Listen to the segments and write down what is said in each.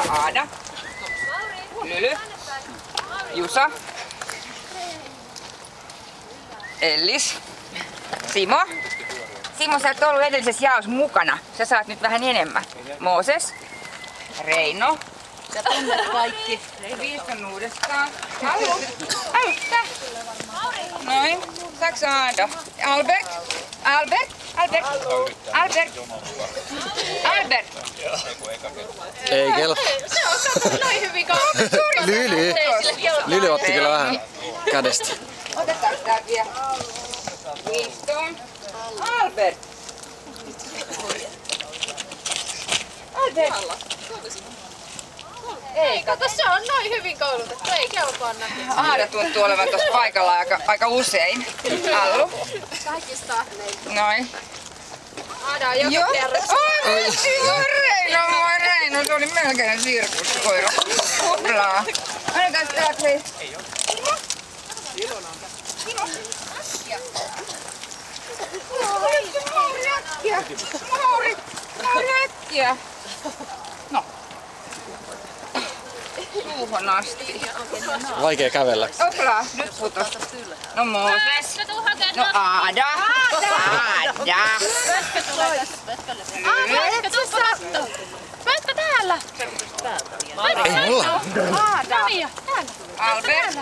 Aada. Lyly. Jusa. Ellis. Simo. Simo, sä et ollut edellisessä jaossa mukana. Sä saat nyt vähän enemmän. Mooses. Reino. Sä tunnet kaikki. Viiston uudestaan. Alu. Tää. Noin. Saaks Aada? Albert. Albert. Albert. Albert. Albert. Ei kelpo. Se on sattunut noin hyvin Lyly otti kyllä vähän kädestä. Otetaan tää vielä. Winston. Albert. Albert. Ei, kato, se on noin hyvin koulutettu. Ei kelpaa näkyä. Aada tuntuu olevan tossa paikalla aika usein. Allu. Kaikista ahneita. Noin. Aada on joka kerrassa. Moi Reino, se oli melkein sirkuskoira. Kuplaa. Annetaan täällä hei. Mauri äkkiä. No. Suuhun asti. Vaikea kävellä. Opla, nyt putos. No Mooses. No Aada. Aada. Pötkö tuu katto. Pötkö täällä? Ei mulla. Aada. Mia, täällä. Albert.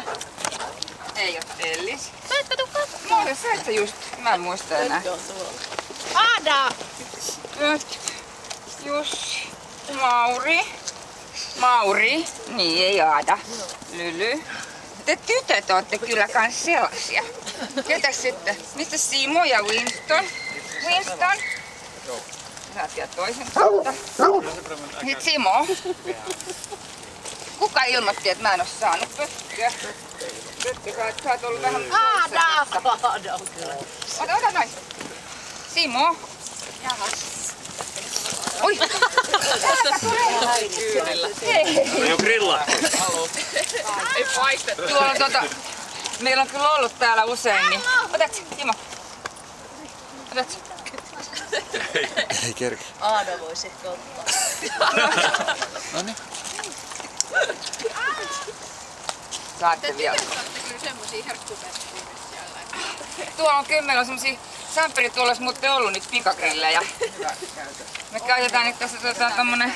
Ei oo Ellis. Pötkö tuu katto. Mooses, sä et sä just. Mä en muista enää. Aada. Jussi. Mauri. Mauri. Niin, ei Aada. Lyly. Te tytöt ootte kyllä kans sellaisia. Ketäs sitten? Mistä Simo ja Winston? Winston? Saat vielä toisen kautta. Nyt Simo. Kuka ilmoitti, että mä en oo saanut pötkyä? Pötky, sä oot ollut vähän Aada. Aada on kyllä. Ota noin. Simo. Oi! Täältä tulee! Kyydellä. On jo grilla. Ei paistettu. Tuolla on meillä on kyllä ollut täällä usein, niin... Otats, Timo. Otats. Ei kerki. Aada voisi ehkä ottaa. Noniin. Saatte vielä. Saatte kyllä semmosia herkkuperttiä siellä. Tuolla on kyllä, meillä on semmosia Samperit tuolla olisi muuten ollut niitä pikagrillejä. Me käytetään nyt tässä tommonen